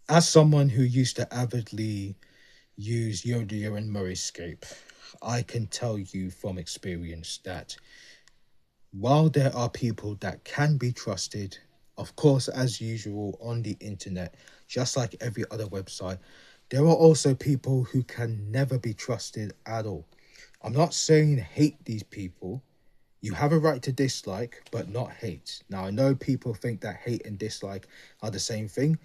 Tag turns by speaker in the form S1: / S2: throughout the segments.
S1: As someone who used to avidly use Yodayo and Moescape, I can tell you from experience that while there are people that can be trusted, of course, as usual on the internet, just like every other website, there are also people who can never be trusted at all. I'm not saying hate these people. You have a right to dislike, but not hate. Now, I know people think that hate and dislike are the same thing.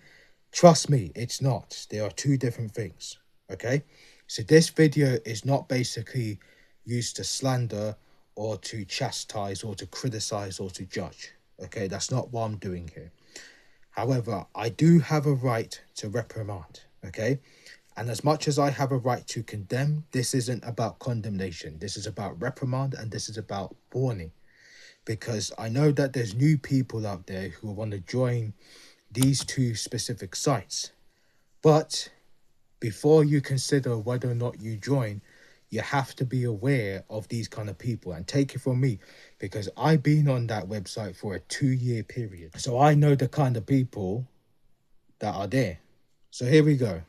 S1: Trust me, it's not. They are two different things. Okay? So this video is not basically used to slander or to chastise or to criticize or to judge. Okay, that's not what I'm doing here. However, I do have a right to reprimand. Okay? And as much as I have a right to condemn, this isn't about condemnation. This is about reprimand and this is about warning. Because I know that there's new people out there who want to join these two specific sites. But before you consider whether or not you join, you have to be aware of these kind of people. And take it from me, because I've been on that website for a 2-year period. So I know the kind of people that are there. So here we go.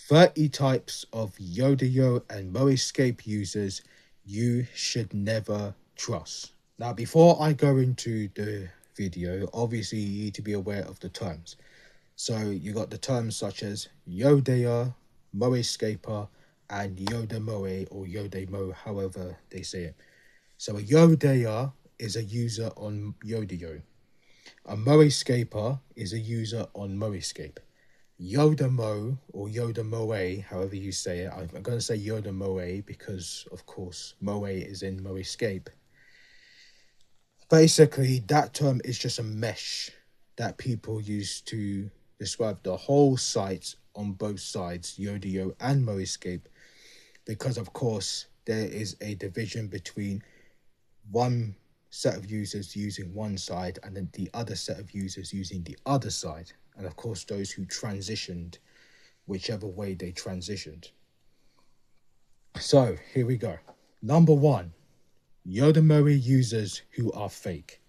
S1: 30 types of Yodayo and Moescape users you should never trust. Now, before I go into the video, obviously you need to be aware of the terms. So you got the terms such as Yodayo, Moescaper, and Yodamoe or Yodamo, however they say it. So a Yodayo is a user on Yodayo. A Moescaper is a user on Moescape. Yodamo or Yodamoe, however you say it. I'm going to say Yodamoe because, of course, Moe is in Moescape. Basically, that term is just a mesh that people use to describe the whole site on both sides, Yodayo and Moescape, because, of course, there is a division between one set of users using one side and then the other set of users using the other side. And of course, those who transitioned, whichever way they transitioned. So here we go. Number one, Yodamoe users who are fake.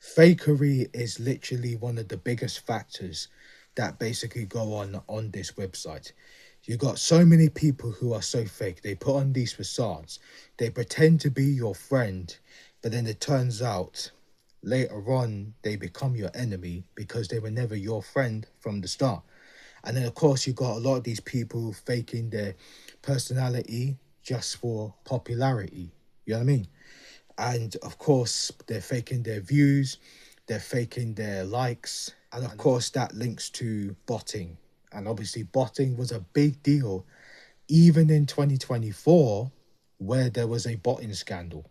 S1: Fakery is literally one of the biggest factors that basically go on this website. You got so many people who are so fake. They put on these facades. They pretend to be your friend, but then it turns out later on they become your enemy because they were never your friend from the start. And then of course you got a lot of these people faking their personality just for popularity. You know what I mean? And of course they're faking their views, they're faking their likes, and of course that links to botting. And obviously botting was a big deal even in 2024, where there was a botting scandal.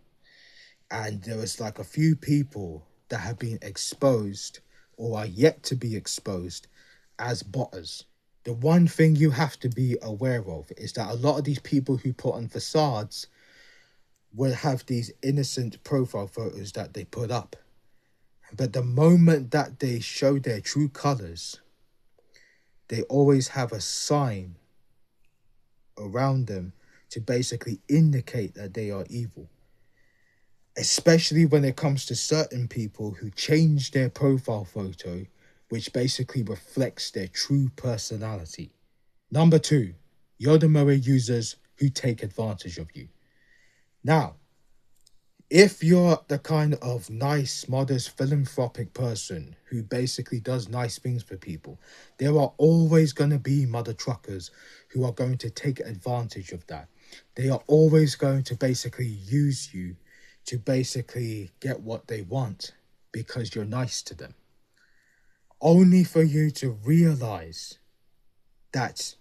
S1: And there was like a few people that have been exposed or are yet to be exposed as botters. The one thing you have to be aware of is that a lot of these people who put on facades will have these innocent profile photos that they put up. But the moment that they show their true colors, they always have a sign around them to basically indicate that they are evil. Especially when it comes to certain people who change their profile photo, which basically reflects their true personality. Number two, Yodamoe users who take advantage of you. Now, if you're the kind of nice, modest, philanthropic person who basically does nice things for people, there are always going to be mother truckers who are going to take advantage of that. They are always going to basically use you to basically get what they want because you're nice to them. Only for you to realize that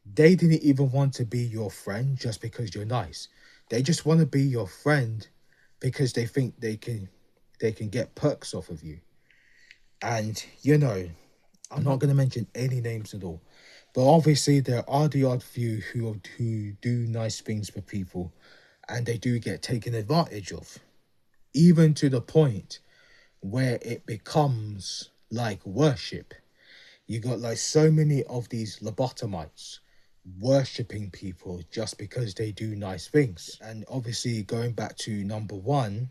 S1: they didn't even want to be your friend just because you're nice. They just want to be your friend because they think they can get perks off of you. And, you know, I'm not going to mention any names at all. But obviously there are the odd few who do nice things for people and they do get taken advantage of. Even to the point where it becomes like worship. You got like so many of these lobotomites worshipping people just because they do nice things. And obviously going back to number one,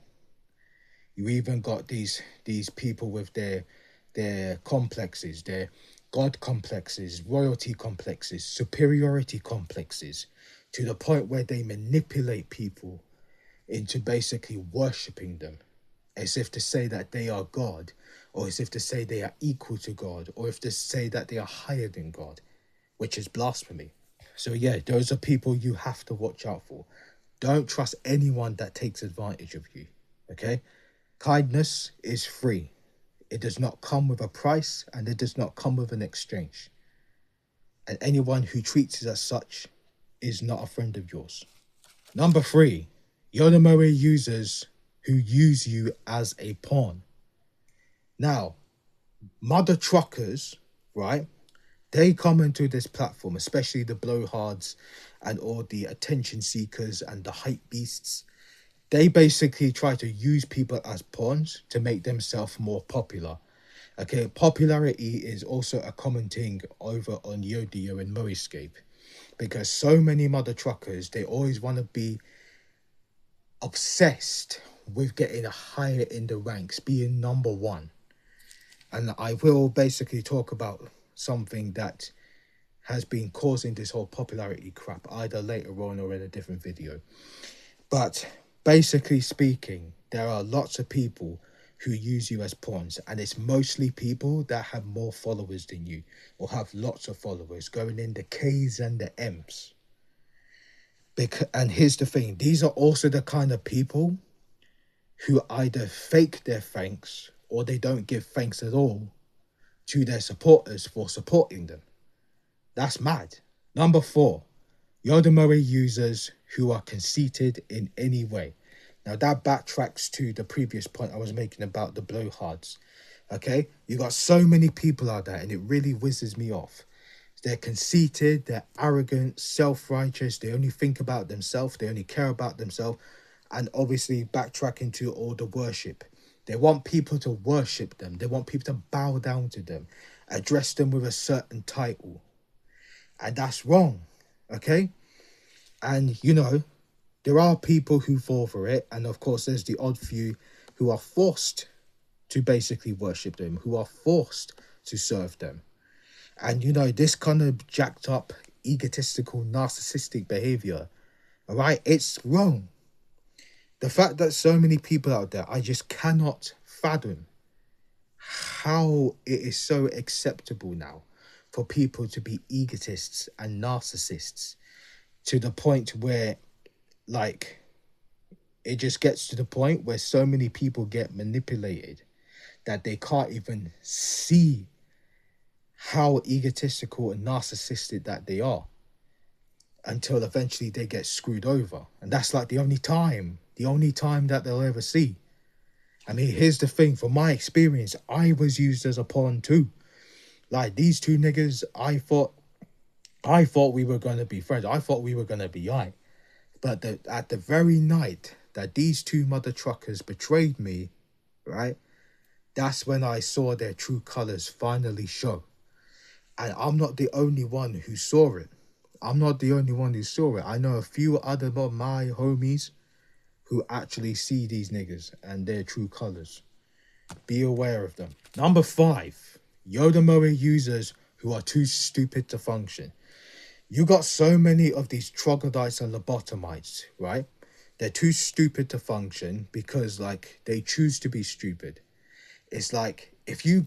S1: you even got these people with their complexes, their God complexes, royalty complexes, superiority complexes, to the point where they manipulate people into basically worshipping them, as if to say that they are God, or as if to say they are equal to God, or if to say that they are higher than God, which is blasphemy. So yeah, those are people you have to watch out for. Don't trust anyone that takes advantage of you, okay? Kindness is free. It does not come with a price, and it does not come with an exchange. And anyone who treats it as such is not a friend of yours. Number 3, Yodayo users who use you as a pawn. Now, mother truckers, right? They come into this platform, especially the blowhards and all the attention seekers and the hype beasts. They basically try to use people as pawns to make themselves more popular. Okay, popularity is also a common thing over on Yodayo and Moescape, because so many mother truckers, they always want to be obsessed with getting higher in the ranks, being number 1. And I will basically talk about something that has been causing this whole popularity crap, either later on or in a different video. But basically speaking, there are lots of people who use you as pawns, and it's mostly people that have more followers than you, or have lots of followers, going in the K's and the M's. And here's the thing, these are also the kind of people who either fake their thanks, or they don't give thanks at all to their supporters for supporting them. That's mad. Number 4, Yodayo users who are conceited in any way. Now that backtracks to the previous point I was making about the blowhards. Okay, you got so many people out there, and it really whizzes me off. They're conceited, they're arrogant, self-righteous, they only think about themselves, they only care about themselves, and obviously backtracking to all the worship. They want people to worship them, they want people to bow down to them, address them with a certain title. And that's wrong, okay? And, you know, there are people who fall for it, and of course there's the odd few who are forced to basically worship them, who are forced to serve them. And, you know, this kind of jacked up, egotistical, narcissistic behavior, all right, it's wrong. The fact that so many people out there, I just cannot fathom how it is so acceptable now for people to be egotists and narcissists, to the point where, like, it just gets to the point where so many people get manipulated that they can't even see how egotistical and narcissistic that they are, until eventually they get screwed over. And that's like the only time that they'll ever see. I mean, here's the thing, from my experience, I was used as a pawn too. Like, these two niggas, I thought we were going to be friends. I thought we were going to be aight. But at the very night that these two mother truckers betrayed me, right, that's when I saw their true colors finally show. And I'm not the only one who saw it. I know a few other of my homies who actually see these niggas and their true colors. Be aware of them. Number 5, Yodayo users who are too stupid to function. You got so many of these troglodytes and lobotomites, right? They're too stupid to function because, like, they choose to be stupid. It's like, if you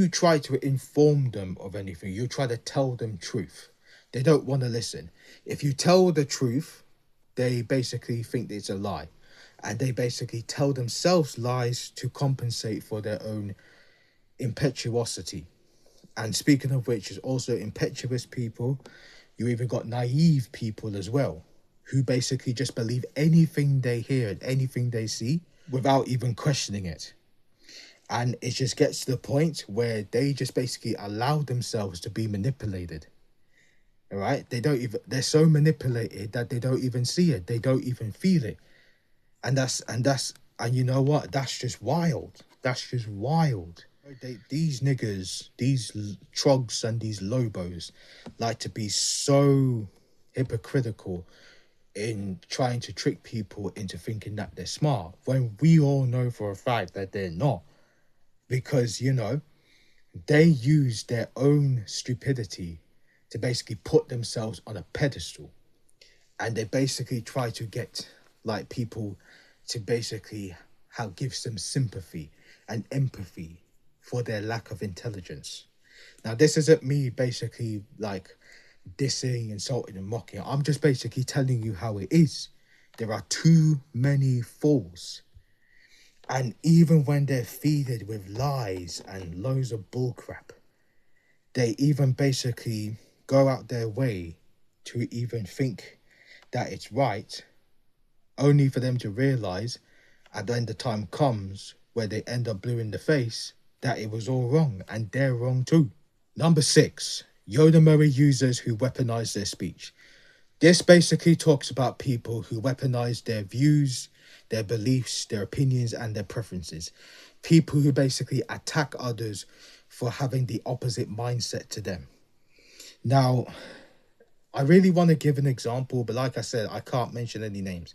S1: try to inform them of anything, you try to tell them truth, they don't want to listen. If you tell the truth, they basically think it's a lie. And they basically tell themselves lies to compensate for their own impetuosity. And speaking of which, is also impetuous people, you even got naive people as well, who basically just believe anything they hear and anything they see without even questioning it. And it just gets to the point where they just basically allow themselves to be manipulated. All right? They're so manipulated that they don't even see it. They don't even feel it. And you know what? That's just wild. These niggas, these trogs and these lobos like to be so hypocritical in trying to trick people into thinking that they're smart, when we all know for a fact that they're not. Because, you know, they use their own stupidity to basically put themselves on a pedestal, and they basically try to get like people to basically give some sympathy and empathy for their lack of intelligence. Now, this isn't me basically like dissing, insulting, and mocking. I'm just basically telling you how it is. There are too many fools. And even when they're feeded with lies and loads of bullcrap, they even basically go out their way to even think that it's right, only for them to realize at the end the time comes where they end up blue in the face that it was all wrong, and they're wrong too. Number 6, Yodayo users who weaponize their speech. This basically talks about people who weaponize their views, their beliefs, their opinions, and their preferences. People who basically attack others for having the opposite mindset to them. Now, I really want to give an example, but like I said, I can't mention any names.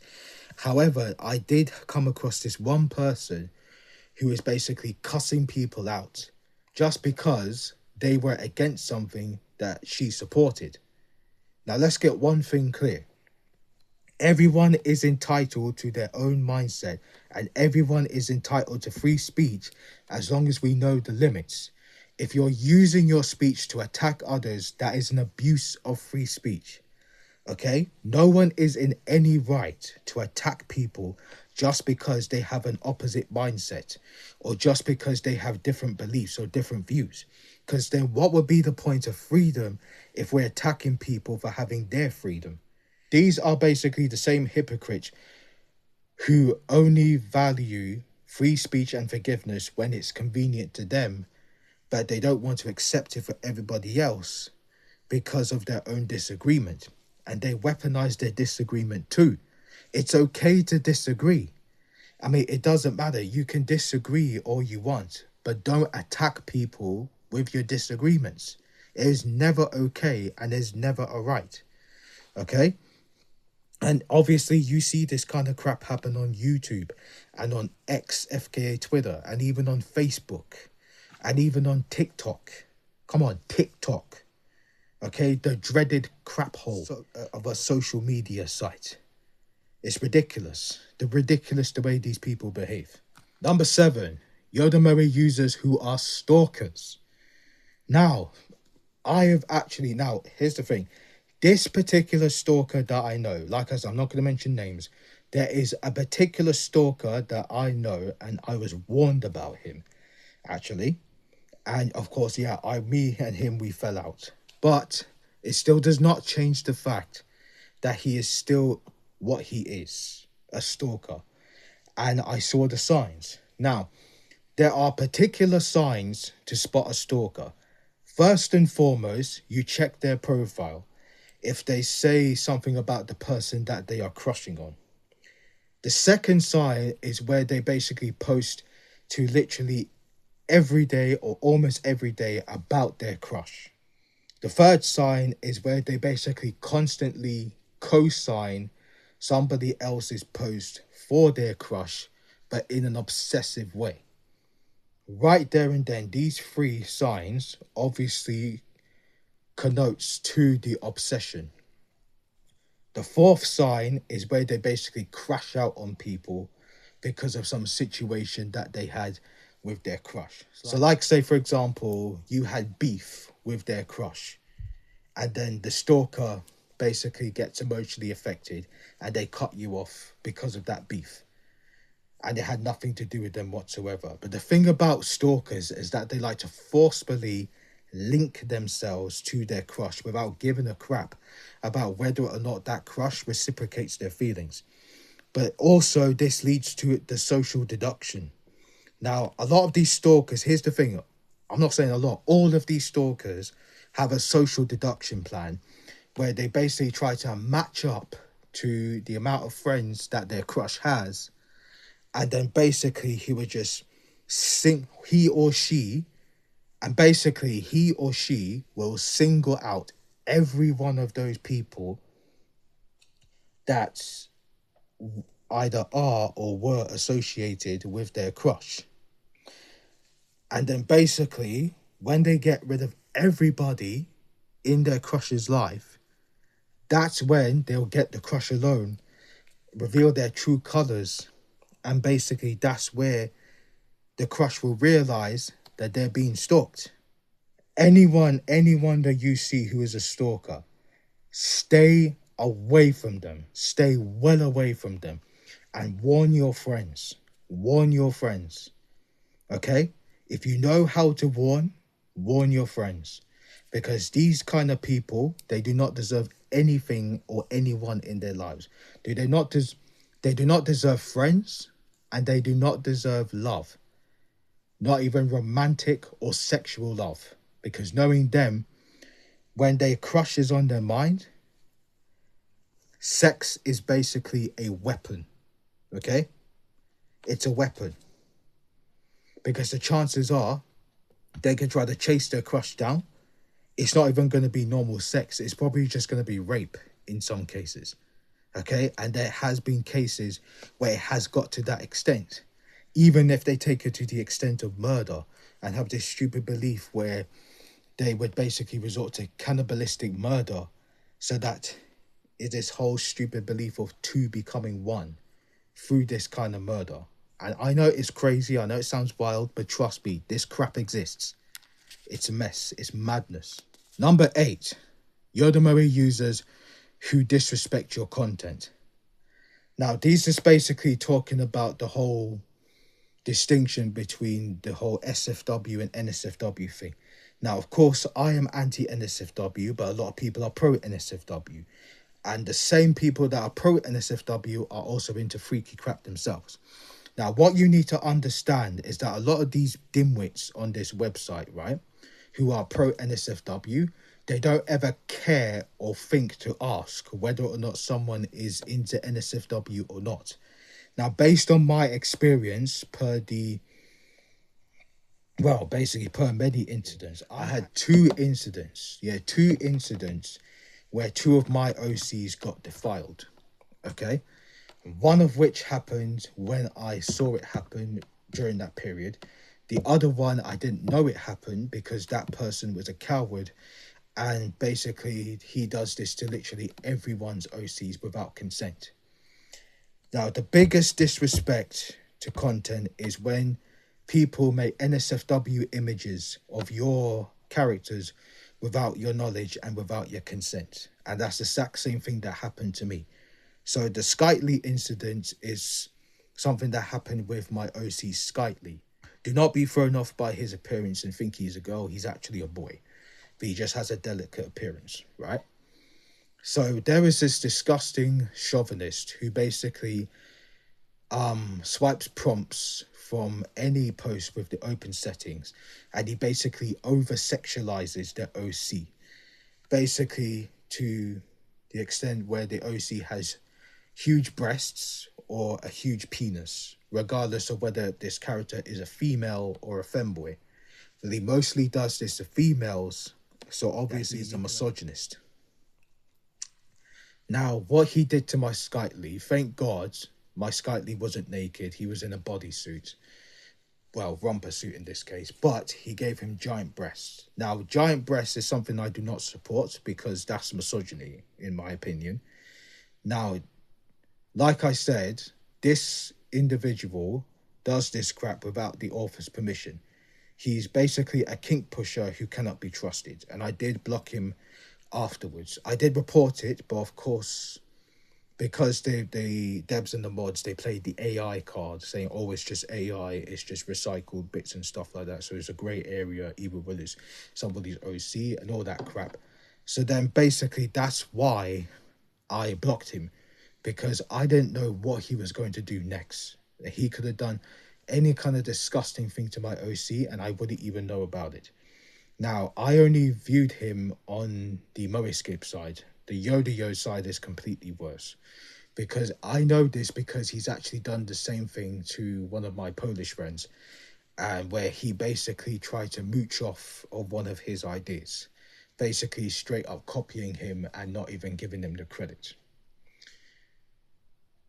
S1: However, I did come across this one person who is basically cussing people out just because they were against something that she supported. Now, let's get one thing clear. Everyone is entitled to their own mindset, and everyone is entitled to free speech as long as we know the limits. If you're using your speech to attack others, that is an abuse of free speech. Okay? No one is in any right to attack people just because they have an opposite mindset or just because they have different beliefs or different views. Because then what would be the point of freedom if we're attacking people for having their freedom? These are basically the same hypocrites who only value free speech and forgiveness when it's convenient to them, but they don't want to accept it for everybody else because of their own disagreement. And they weaponize their disagreement too. It's okay to disagree. I mean, it doesn't matter. You can disagree all you want, but don't attack people with your disagreements. It is never okay, and there's never a right. Okay? And obviously you see this kind of crap happen on YouTube and on X, FKA Twitter, and even on Facebook, and even on TikTok. Come on, TikTok. Okay, the dreaded crap hole of a social media site. It's ridiculous. The way these people behave. Number 7, Yodayo users who are stalkers. Now, here's the thing. This particular stalker that I know, like I said, I'm not going to mention names. There is a particular stalker that I know, and I was warned about him, actually. And of course, me and him, we fell out. But it still does not change the fact that he is still what he is, a stalker. And I saw the signs. Now, there are particular signs to spot a stalker. First and foremost, you check their profile. If they say something about the person that they are crushing on. The second sign is where they basically post to literally every day or almost every day about their crush. The third sign is where they basically constantly co-sign somebody else's post for their crush, but in an obsessive way. Right there and then, these 3 signs obviously connotes to the obsession. The 4th sign is where they basically crash out on people because of some situation that they had with their crush. So like say, for example, you had beef with their crush, and then the stalker basically gets emotionally affected and they cut you off because of that beef. And it had nothing to do with them whatsoever. But the thing about stalkers is that they like to forcefully link themselves to their crush without giving a crap about whether or not that crush reciprocates their feelings. But also this leads to the social deduction. Now, a lot of these stalkers, here's the thing, I'm not saying a lot, all of these stalkers have a social deduction plan where they basically try to match up to the amount of friends that their crush has, and then basically he or she will single out every one of those people that either are or were associated with their crush. And then basically when they get rid of everybody in their crush's life, that's when they'll get the crush alone, reveal their true colors, and basically that's where the crush will realize that they're being stalked. Anyone that you see who is a stalker, stay away from them. Stay well away from them. And warn your friends. Warn your friends. Okay? If you know how to warn your friends. Because these kind of people, they do not deserve anything or anyone in their lives. They do not deserve friends, and they do not deserve love. Not even romantic or sexual love. Because knowing them, when their crush is on their mind, sex is basically a weapon. Okay? It's a weapon. Because the chances are they can try to chase their crush down. It's not even going to be normal sex. It's probably just going to be rape in some cases. Okay? And there has been cases where it has got to that extent. Even if they take it to the extent of murder and have this stupid belief where they would basically resort to cannibalistic murder, so that is this whole stupid belief of two becoming one through this kind of murder. And I know it's crazy, I know it sounds wild, but trust me, this crap exists. It's a mess, it's madness. Number 8, Yodayo users who disrespect your content. Now, these is basically talking about the whole distinction between the whole SFW and NSFW thing. Now, of course, I am anti-NSFW, but a lot of people are pro-NSFW. And the same people that are pro-NSFW are also into freaky crap themselves. Now, what you need to understand is that a lot of these dimwits on this website, right, who are pro-NSFW, they don't ever care or think to ask whether or not someone is into NSFW or not. Now, based on my experience, per many incidents, I had two incidents where two of my OCs got defiled, okay? One of which happened when I saw it happen during that period. The other one, I didn't know it happened because that person was a coward, and basically he does this to literally everyone's OCs without consent. Now, the biggest disrespect to content is when people make NSFW images of your characters without your knowledge and without your consent. And that's the exact same thing that happened to me. So the Skitely incident is something that happened with my OC Skitely. Do not be thrown off by his appearance and think he's a girl. He's actually a boy. But he just has a delicate appearance, right? So there is this disgusting chauvinist who basically swipes prompts from any post with the open settings, and he basically over-sexualizes the OC, basically to the extent where the OC has huge breasts or a huge penis, regardless of whether this character is a female or a femboy. But he mostly does this to females, so obviously he's a misogynist. Now, what he did to my Skitely, thank God my Skitely wasn't naked. He was in a bodysuit. Well, romper suit in this case. But he gave him giant breasts. Now, giant breasts is something I do not support because that's misogyny, in my opinion. Now, like I said, this individual does this crap without the author's permission. He's basically a kink pusher who cannot be trusted. And I did block him afterwards. I did report it, but of course, because the devs and the mods, they played the AI card, saying, oh, it's just AI, it's just recycled bits and stuff like that. So it's a grey area, even whether it's somebody's OC and all that crap. So then basically that's why I blocked him, because I didn't know what he was going to do next. He could have done any kind of disgusting thing to my OC and I wouldn't even know about it. Now, I only viewed him on the Moescape side. The Yodayo side is completely worse. Because I know this because he's actually done the same thing to one of my Polish friends. And where he basically tried to mooch off of one of his ideas. Basically straight up copying him and not even giving him the credit.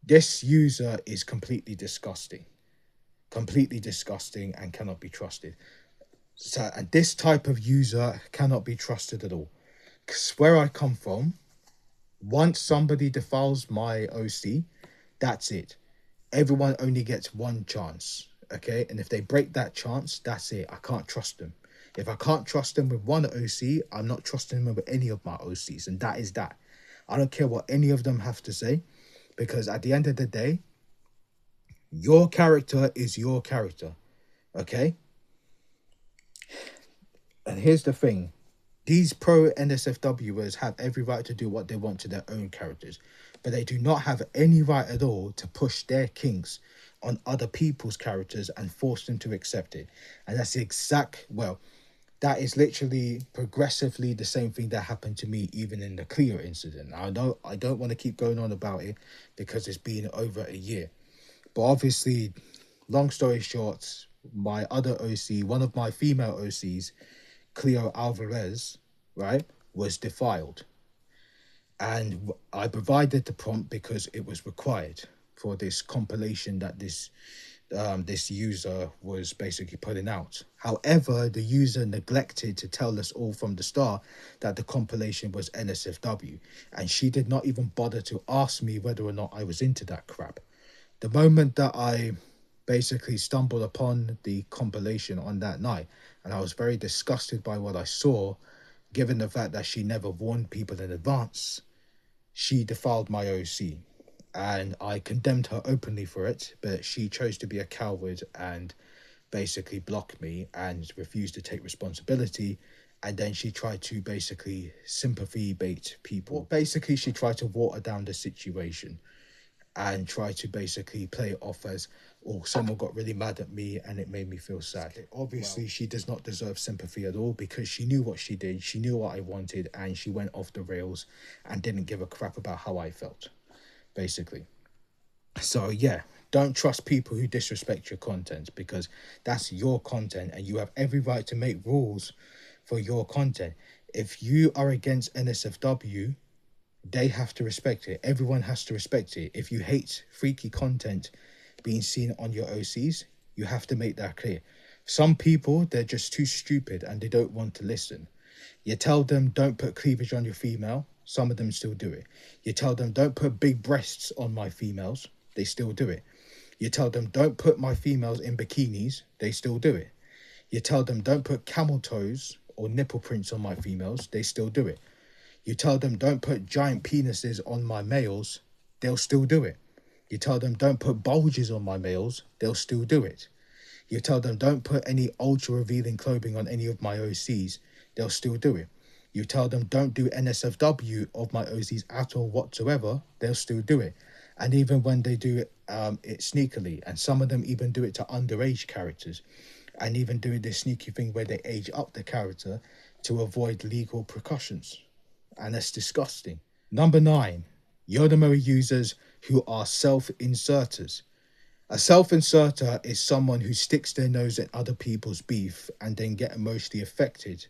S1: This user is completely disgusting. Completely disgusting and cannot be trusted. So, and this type of user cannot be trusted at all. Because where I come from, once somebody defiles my OC, that's it. Everyone only gets one chance, okay? And if they break that chance, that's it. I can't trust them. If I can't trust them with one OC, I'm not trusting them with any of my OCs, and that is that. I don't care what any of them have to say, because at the end of the day, your character is your character, okay? And here's the thing. These pro NSFWers have every right to do what they want to their own characters, but they do not have any right at all to push their kinks on other people's characters and force them to accept it. And that's the exact, well, that is literally progressively the same thing that happened to me even in the Cleo incident. I don't want to keep going on about it because it's been over a year. But obviously, long story short, my other OC, one of my female OCs, Cleo Alvarez, right, was defiled. And I provided the prompt because it was required for this compilation that this user was basically putting out. However, the user neglected to tell us all from the start that the compilation was NSFW, and she did not even bother to ask me whether or not I was into that crap. The moment that I basically stumbled upon the compilation on that night, and I was very disgusted by what I saw, given the fact that she never warned people in advance, she defiled my OC. And I condemned her openly for it, but she chose to be a coward and basically block me and refused to take responsibility. And then she tried to basically sympathy bait people. Well, basically, she tried to water down the situation and try to basically play it off as, oh, someone got really mad at me and it made me feel sad. Obviously, she does not deserve sympathy at all because she knew what she did, she knew what I wanted, and she went off the rails and didn't give a crap about how I felt, basically. So yeah, don't trust people who disrespect your content because that's your content and you have every right to make rules for your content. If you are against NSFW, they have to respect it. Everyone has to respect it. If you hate freaky content being seen on your OCs, you have to make that clear. Some people, they're just too stupid and they don't want to listen. You tell them don't put cleavage on your female, some of them still do it. You tell them don't put big breasts on my females, they still do it. You tell them don't put my females in bikinis, they still do it. You tell them don't put camel toes or nipple prints on my females, they still do it. You tell them don't put giant penises on my males, they'll still do it. You tell them don't put bulges on my males, they'll still do it. You tell them don't put any ultra revealing clothing on any of my OCs, they'll still do it. You tell them don't do NSFW of my OCs at all whatsoever, they'll still do it. And even when they do it, it sneakily, and some of them even do it to underage characters, and even doing this sneaky thing where they age up the character to avoid legal precautions. And that's disgusting. Number 9, Yodayo users who are self-inserters. A self-inserter is someone who sticks their nose in other people's beef and then get emotionally affected.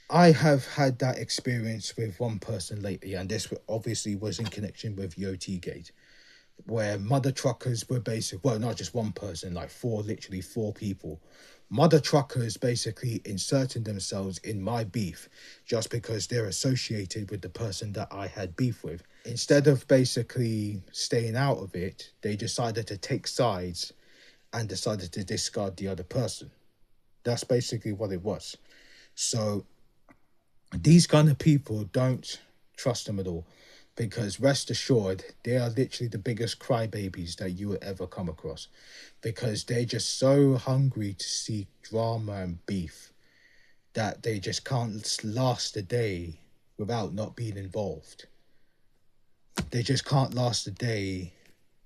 S1: I have had that experience with one person lately, and this obviously was in connection with Yotigate, where mother truckers were basically, well, not just one person, like literally four people. Mother truckers basically inserting themselves in my beef just because they're associated with the person that I had beef with. Instead of basically staying out of it, they decided to take sides and decided to discard the other person. That's basically what it was. So these kind of people, don't trust them at all. Because rest assured, they are literally the biggest crybabies that you will ever come across. Because they're just so hungry to see drama and beef that they just can't last a day without not being involved. They just can't last a day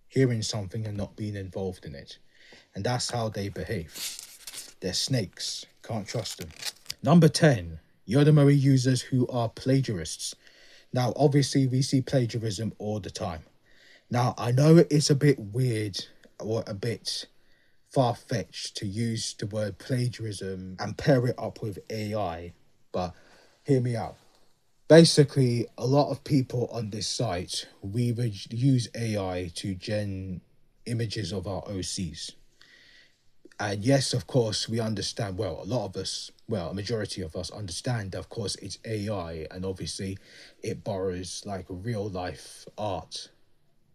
S1: hearing something and not being involved in it. And that's how they behave. They're snakes. Can't trust them. Number 10, Yodayo users who are plagiarists. Now, obviously, we see plagiarism all the time. Now, I know it's a bit weird or a bit far-fetched to use the word plagiarism and pair it up with AI, but hear me out. Basically, a lot of people on this site, we would use AI to gen images of our OCs. And yes, of course, we understand, well, a lot of us, well, a majority of us understand that, of course, it's AI, and obviously it borrows like real life art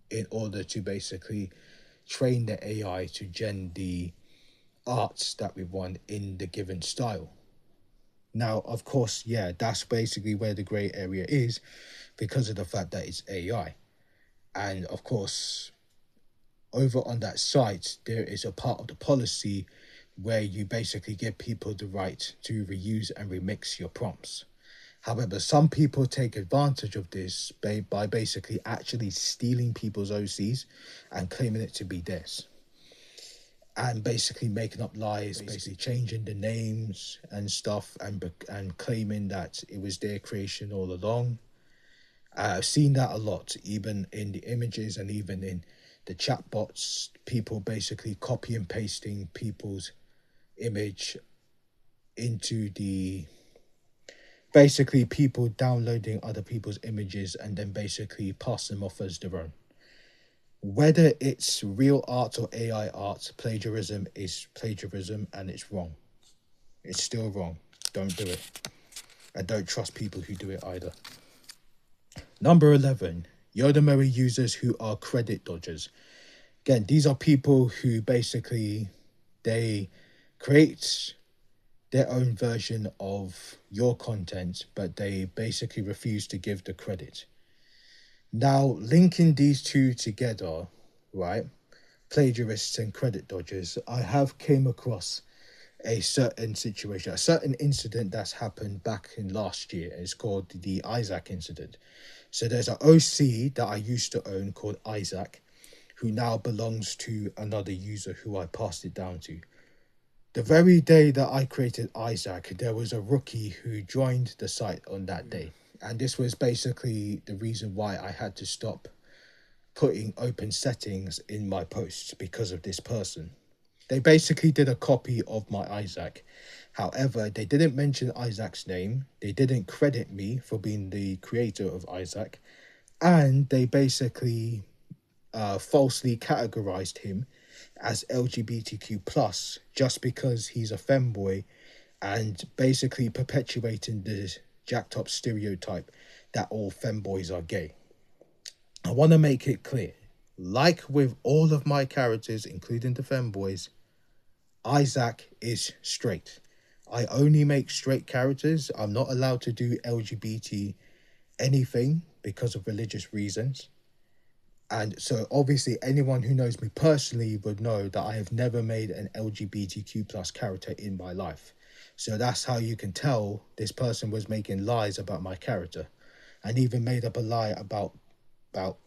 S1: in order to basically train the AI to gen the arts that we want in the given style. Now, of course, yeah, that's basically where the gray area is because of the fact that it's AI. And of course, over on that site, there is a part of the policy where you basically give people the right to reuse and remix your prompts. However, some people take advantage of this by basically actually stealing people's OCs and claiming it to be theirs. And basically making up lies, basically changing the names and stuff, and claiming that it was their creation all along. I've seen that a lot, even in the images and even in the chatbots. People basically copy and pasting people's image into the, basically people downloading other people's images and then basically pass them off as their own. Whether it's real art or AI art, plagiarism is plagiarism, and it's wrong. It's still wrong. Don't do it. And don't trust people who do it either. Number 11, Yodayo users who are credit dodgers. Again, these are people who basically, they create their own version of your content, but they basically refuse to give the credit. Now, linking these two together, right, plagiarists and credit dodgers, I have came across a certain situation, a certain incident that's happened back in last year. It's called the Isaac incident. So there's an OC that I used to own called Isaac, who now belongs to another user who I passed it down to. The very day that I created Isaac, there was a rookie who joined the site on that day. And this was basically the reason why I had to stop putting open settings in my posts, because of this person. They basically did a copy of my Isaac. However, they didn't mention Isaac's name. They didn't credit me for being the creator of Isaac. And they basically falsely categorized him as LGBTQ plus just because he's a femboy, and basically perpetuating the jacked up stereotype that all femboys are gay. I want to make it clear, like with all of my characters, including the femboys, Isaac is straight. I only make straight characters. I'm not allowed to do LGBT anything because of religious reasons. And so obviously anyone who knows me personally would know that I have never made an LGBTQ plus character in my life. So that's how you can tell this person was making lies about my character, and even made up a lie about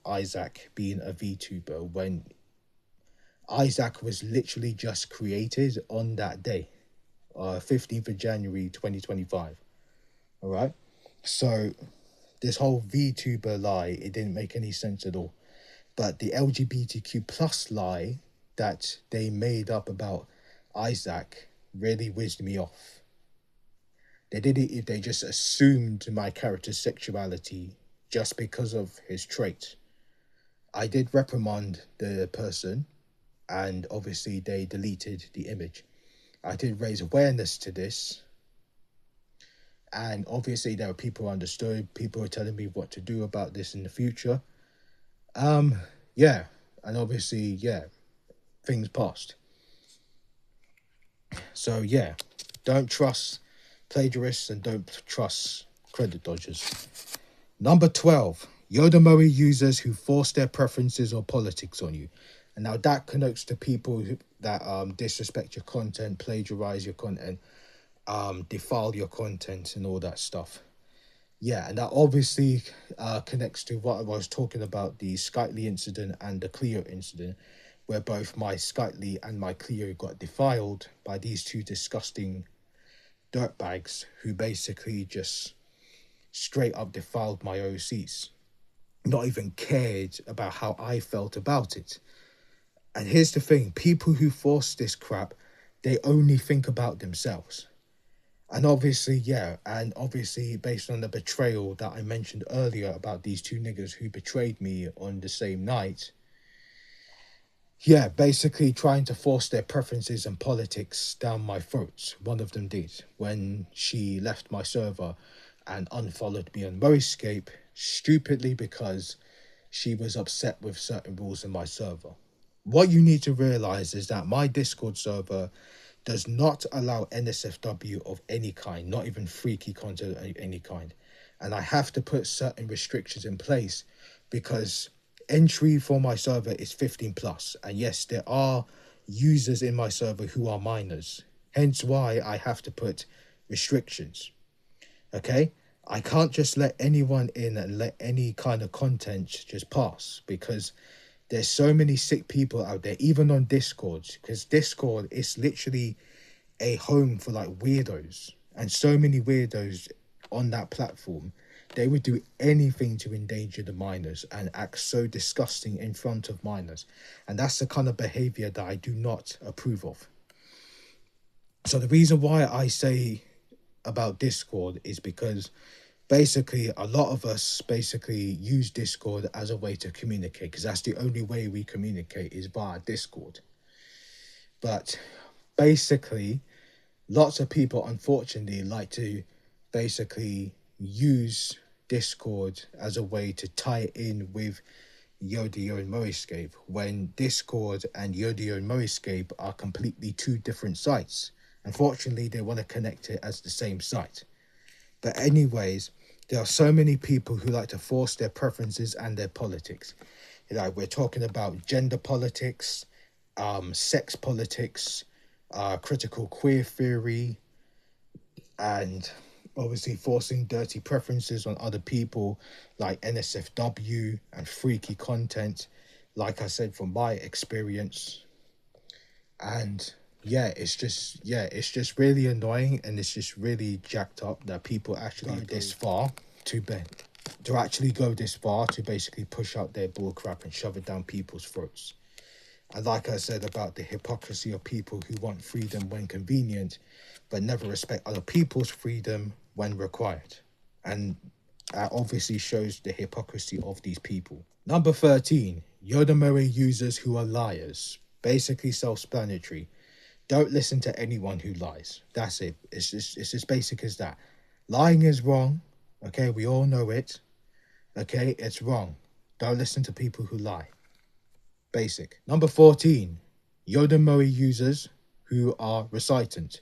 S1: Isaac being a VTuber when Isaac was literally just created on that day, 15th of January 2025. All right. So this whole VTuber lie, it didn't make any sense at all. But the LGBTQ plus lie that they made up about Isaac really whizzed me off. They did it if they just assumed my character's sexuality just because of his trait. I did reprimand the person, and obviously they deleted the image. I did raise awareness to this, and obviously there were people who understood. People were telling me what to do about this in the future. Yeah, and obviously, yeah, things passed. So yeah, don't trust plagiarists and don't trust credit dodgers. Number 12, Yodayo users who force their preferences or politics on you. And now that connotes to people that disrespect your content, plagiarize your content, defile your content and all that stuff. Yeah, and that obviously connects to what I was talking about, the Skytely incident and the Clio incident, where both my Skytely and my Clio got defiled by these two disgusting dirtbags who basically just straight up defiled my OCs. Not even cared about how I felt about it. And here's the thing, people who force this crap, they only think about themselves. And obviously, yeah, and obviously based on the betrayal that I mentioned earlier about these two niggas who betrayed me on the same night, yeah, basically trying to force their preferences and politics down my throat. One of them did when she left my server and unfollowed me on Moescape, stupidly because she was upset with certain rules in my server. What you need to realize is that my Discord server does not allow NSFW of any kind, not even freaky content of any kind. And I have to put certain restrictions in place because entry for my server is 15 plus. And yes, there are users in my server who are minors. Hence why I have to put restrictions. Okay? I can't just let anyone in and let any kind of content just pass because there's so many sick people out there, even on Discord, because Discord is literally a home for like weirdos, and so many weirdos on that platform. They would do anything to endanger the minors and act so disgusting in front of minors, and that's the kind of behavior that I do not approve of. So the reason why I say about Discord is because basically a lot of us basically use Discord as a way to communicate, because that's the only way we communicate is via Discord. But basically lots of people unfortunately like to basically use Discord as a way to tie it in with Yodayo and Moescape, when Discord and Yodayo and Moescape are completely two different sites. Unfortunately, they want to connect it as the same site. But anyways, there are so many people who like to force their preferences and their politics. Like we're talking about gender politics, sex politics, critical queer theory, and obviously forcing dirty preferences on other people like NSFW and freaky content, like I said, from my experience. And it's just really annoying, and it's just really jacked up that people actually go this far to actually go this far to basically push out their bullcrap and shove it down people's throats. And like I said about the hypocrisy of people who want freedom when convenient, but never respect other people's freedom when required. And that obviously shows the hypocrisy of these people. Number 13, Yodayo users who are liars. Basically self-explanatory. Don't listen to anyone who lies. That's it. It's as basic as that. Lying is wrong. Okay, we all know it. Okay, it's wrong. Don't listen to people who lie. Basic. Number 14, Yodayo users who are recitant.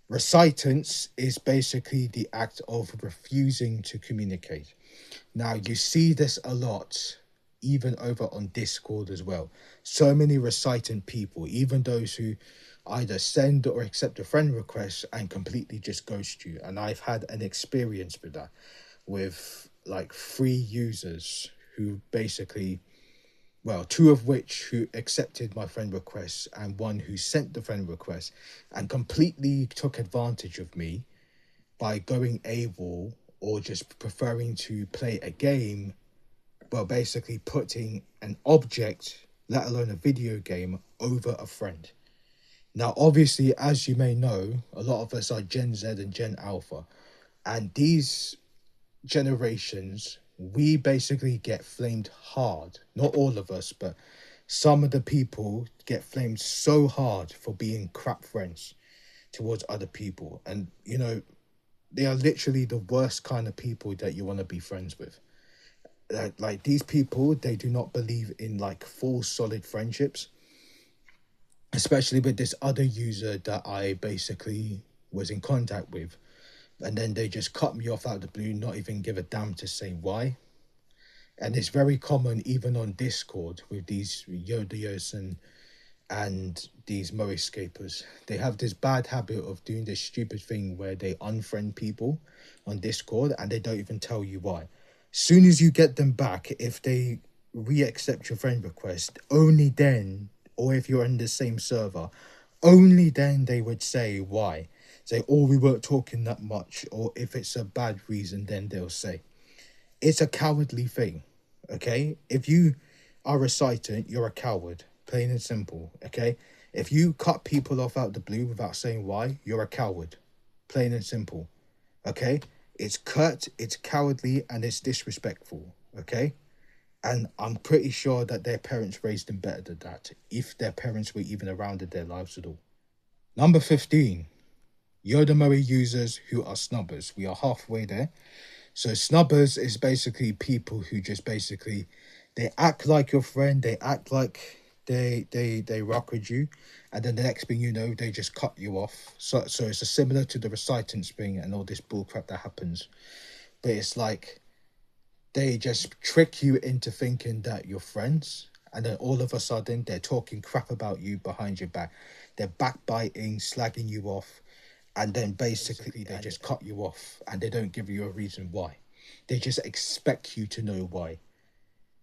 S1: Recitance is basically the act of refusing to communicate. Now, you see this a lot, even over on Discord as well. So many recitant people, even those who either send or accept a friend request and completely just ghost you. And I've had an experience with that, with like 3 users who basically, well, 2 of which who accepted my friend request and 1 who sent the friend request, and completely took advantage of me by going AWOL or just preferring to play a game, well, basically putting an object, let alone a video game, over a friend. Now, obviously, as you may know, a lot of us are Gen Z and Gen Alpha, and these generations, we basically get flamed hard. Not all of us, but some of the people get flamed so hard for being crap friends towards other people. And, you know, they are literally the worst kind of people that you want to be friends with. Like these people, they do not believe in like full solid friendships, especially with this other user that I basically was in contact with. And then they just cut me off out of the blue, not even give a damn to say why. And it's very common even on Discord with these Yodayos and these Moescapers. They have this bad habit of doing this stupid thing where they unfriend people on Discord and they don't even tell you why. Soon as you get them back, if they re-accept your friend request, only then, or if you're in the same server, only then they would say why. Say, oh, we weren't talking that much, or if it's a bad reason, then they'll say. It's a cowardly thing, okay? If you are recitant, you're a coward, plain and simple, okay? If you cut people off out the blue without saying why, you're a coward, plain and simple, okay? It's curt, it's cowardly, and it's disrespectful, okay? And I'm pretty sure that their parents raised them better than that, if their parents were even around in their lives at all. Number 15, Yodayo users who are snubbers. We are halfway there. So snubbers is basically people who just basically, they act like your friend, they act like they rock with you, and then the next thing you know, they just cut you off. So it's a similar to the recitants thing and all this bullcrap that happens. But it's like they just trick you into thinking that you're friends, and then all of a sudden they're talking crap about you behind your back. They're backbiting, slagging you off, and then basically they just cut you off and they don't give you a reason why. They just expect you to know why.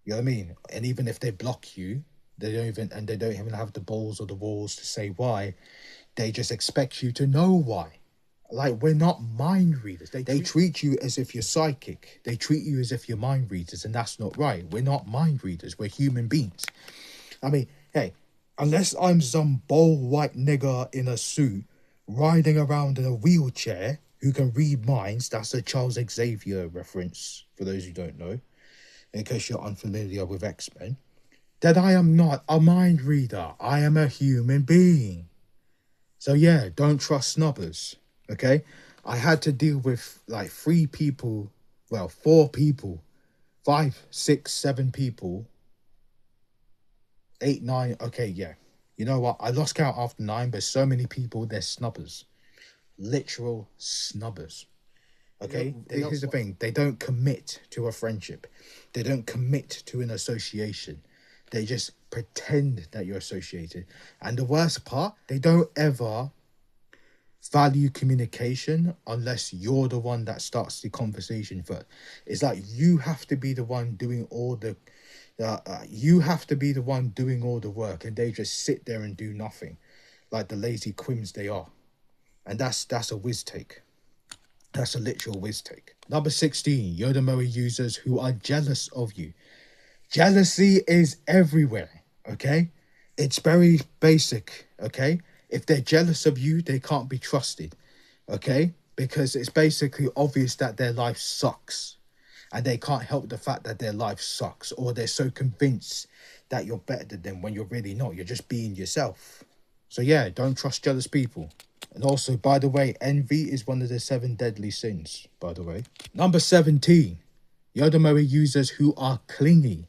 S1: You know what I mean? And even if they block you, they don't even have the balls or the walls to say why. They just expect you to know why. Like, we're not mind readers. They treat you as if you're psychic. They treat you as if you're mind readers, and that's not right. We're not mind readers. We're human beings. I mean, hey, unless I'm some bold white nigger in a suit riding around in a wheelchair who can read minds, that's a Charles Xavier reference, for those who don't know, in case you're unfamiliar with X-Men, then I am not a mind reader. I am a human being. So yeah, don't trust snubbers. Okay, I had to deal with like 4 people, 5, 6, 7 people, 8, 9. Okay, yeah. You know what? I lost count after 9, but so many people, they're snubbers. Literal snubbers. Okay, here's the thing. They don't commit to a friendship. They don't commit to an association. They just pretend that you're associated. And the worst part, they don't ever value communication unless you're the one that starts the conversation first. It's like you have to be the one doing all the work, and they just sit there and do nothing, like the lazy quims they are. And that's a whiz take. That's a literal whiz take. Number 16, Yodayo users who are jealous of you. Jealousy is everywhere, okay? It's very basic, okay? If they're jealous of you, they can't be trusted, okay? Because it's basically obvious that their life sucks, and they can't help the fact that their life sucks, or they're so convinced that you're better than them when you're really not. You're just being yourself. So yeah, don't trust jealous people. And also, by the way, envy is one of the 7 deadly sins, by the way. Number 17, Yodayo users who are clingy.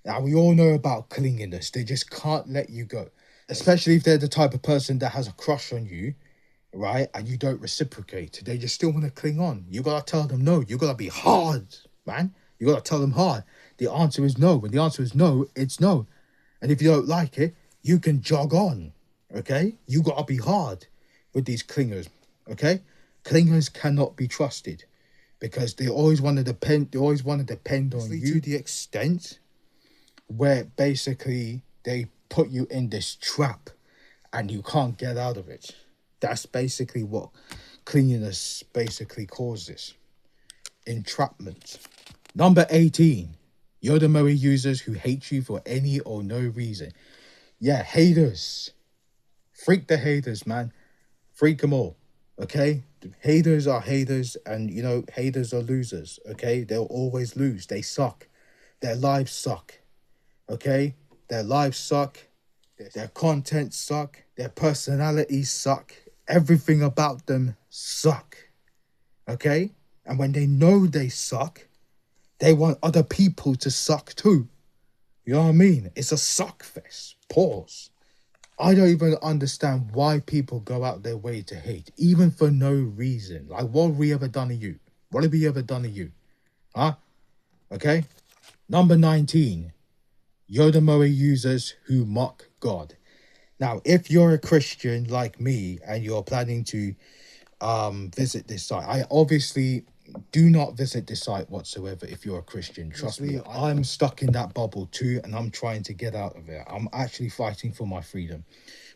S1: Now, we all know about clinginess. They just can't let you go. Especially if they're the type of person that has a crush on you, right? And you don't reciprocate. They just still want to cling on. You got to tell them no. You got to be hard, man. You got to tell them hard. The answer is no. When the answer is no, it's no. And if you don't like it, you can jog on, okay? You got to be hard with these clingers, okay? Clingers cannot be trusted because they always want to depend on you to the extent where basically they put you in this trap and you can't get out of it. That's basically what clinginess basically causes. Entrapment. Number 18, Yodayo users who hate you for any or no reason. Yeah, haters. Freak the haters, man. Freak them all, okay? Haters are haters, and, you know, haters are losers, okay? They'll always lose. They suck. Their lives suck, okay? Their lives suck. Their content suck. Their personalities suck. Everything about them suck, okay? And when they know they suck, they want other people to suck too. You know what I mean? It's a suck fest. Pause. I don't even understand why people go out their way to hate, even for no reason. Like, what have we ever done to you? What have we ever done to you? Huh? Okay? Number 19, Yodayo users who mock God. Now, if you're a Christian like me and you're planning to visit this site, I obviously do not visit this site whatsoever if you're a Christian. Trust me, I'm stuck in that bubble too, and I'm trying to get out of it. I'm actually fighting for my freedom.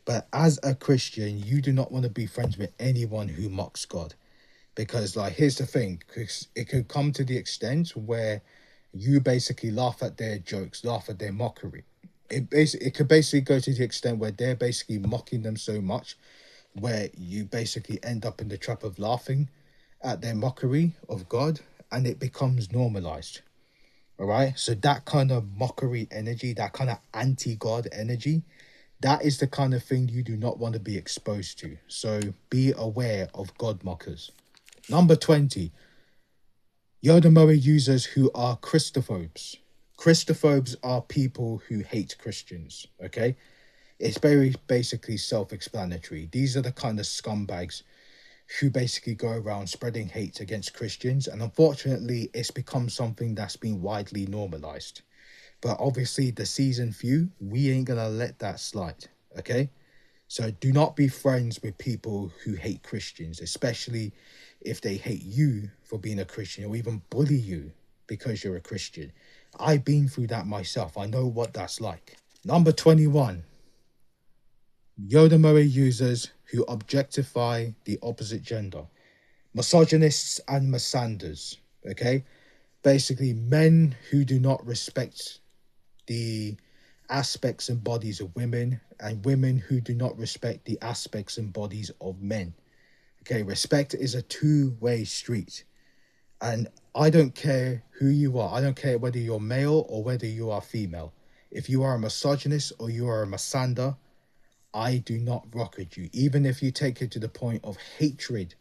S1: But as a Christian, you do not want to be friends with anyone who mocks God. Because, like, here's the thing. It could come to the extent where you basically laugh at their jokes, laugh at their mockery. It could basically go to the extent where they're basically mocking them so much where you basically end up in the trap of laughing at their mockery of God, and it becomes normalized, All right. So that kind of mockery energy, that kind of anti-God energy, that is the kind of thing you do not want to be exposed to. So be aware of God mockers. Number 20, Yodayo users who are Christophobes. Christophobes are people who hate Christians, okay? It's very basically self-explanatory. These are the kind of scumbags who basically go around spreading hate against Christians, and unfortunately it's become something that's been widely normalized. But obviously the seasoned few, we ain't gonna let that slide, okay? So do not be friends with people who hate Christians, especially if they hate you for being a Christian, or even bully you because you're a Christian. I've been through that myself. I know what that's like. Number 21, Yodayo users who objectify the opposite gender. Misogynists and misanders, okay? Basically, men who do not respect the aspects and bodies of women, and women who do not respect the aspects and bodies of men. Okay, respect is a two-way street. And I don't care who you are. I don't care whether you're male or whether you are female. If you are a misogynist or you are a misander, I do not rock with you. Even if you take it to the point of hatred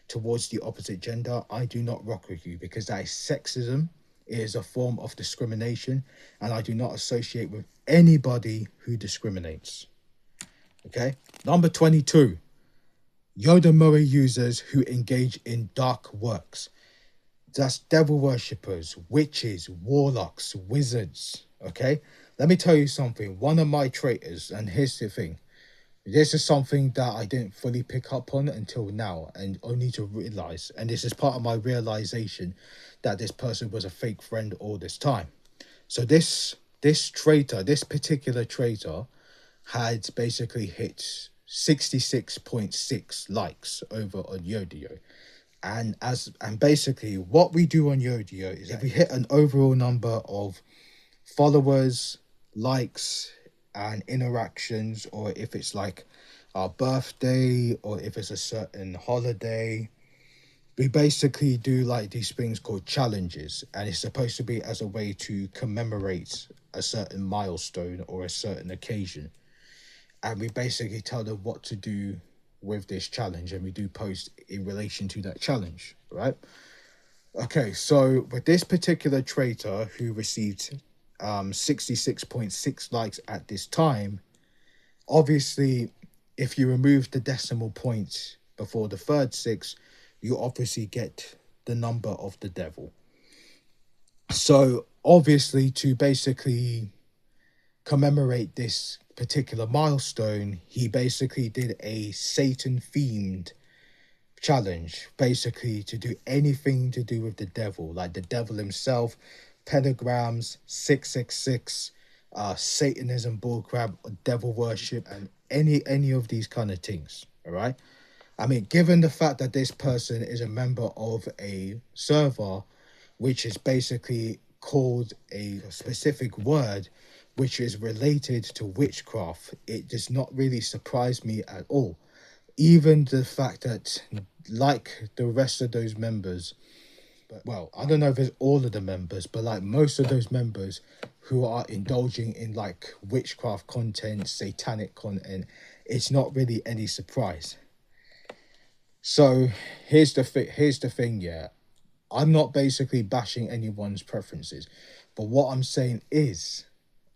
S1: towards the opposite gender, I do not rock with you, because that is sexism. It is a form of discrimination, and I do not associate with anybody who discriminates. Okay? Number 22, Yodayo users who engage in dark works. That's devil worshippers, witches, warlocks, wizards. Okay? Let me tell you something. One of my traitors, and here's the thing, this is something that I didn't fully pick up on until now, and only to realize, and this is part of my realization, that this person was a fake friend all this time. So this traitor, this particular traitor, had basically hit 66.6 likes over on Yodayo. And basically what we do on Yodayo is, if we hit an overall number of followers, likes, and interactions, or if it's like our birthday, or if it's a certain holiday, we basically do like these things called challenges, and it's supposed to be as a way to commemorate a certain milestone or a certain occasion. And we basically tell them what to do with this challenge, and we do post in relation to that challenge, right? Okay, so with this particular traitor who received 66.6 likes at this time, obviously if you remove the decimal point before the third six, you obviously get the number of the devil. So obviously, to basically commemorate this particular milestone, he basically did a Satan themed challenge, basically to do anything to do with the devil, like the devil himself, pentagrams, 666, Satanism, bullcrap, devil worship, and any of these kind of things. All right. I mean, given the fact that this person is a member of a server which is basically called a specific word which is related to witchcraft, it does not really surprise me at all. Even the fact that, like the rest of those members, well, I don't know if it's all of the members, but like most of those members who are indulging in like witchcraft content, satanic content, it's not really any surprise. So here's the thing, yeah. I'm not basically bashing anyone's preferences, but what I'm saying is,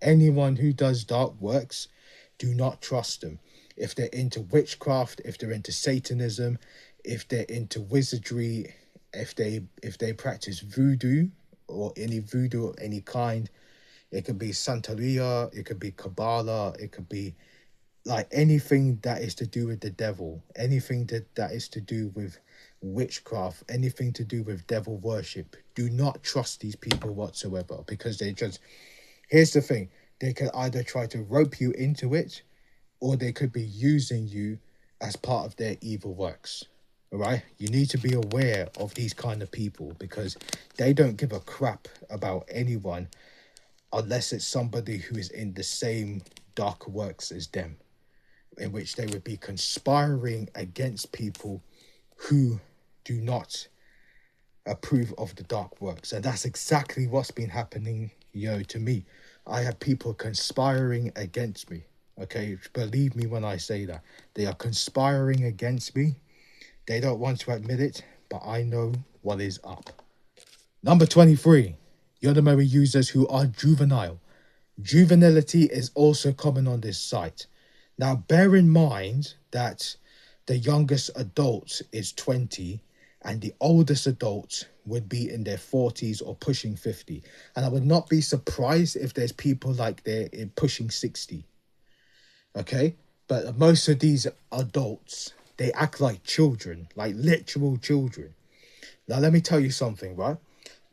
S1: anyone who does dark works, do not trust them. If they're into witchcraft, if they're into Satanism, if they're into wizardry, if they practice voodoo, or any voodoo of any kind, it could be Santeria, it could be Kabbalah, it could be like anything that is to do with the devil, anything that is to do with witchcraft, anything to do with devil worship. Do not trust these people whatsoever, because they just, here's the thing, they can either try to rope you into it, or they could be using you as part of their evil works. All right, you need to be aware of these kind of people, because they don't give a crap about anyone unless it's somebody who is in the same dark works as them, in which they would be conspiring against people who do not approve of the dark works. And that's exactly what's been happening, to me. I have people conspiring against me. Okay, believe me when I say that. They are conspiring against me. They don't want to admit it, but I know what is up. Number 23, Yodayo users who are juvenile. Juvenility is also common on this site. Now, bear in mind that the youngest adult is 20 and the oldest adults would be in their 40s or pushing 50. And I would not be surprised if there's people like they're pushing 60. Okay? But most of these adults, they act like children, like literal children. Now, let me tell you something, right?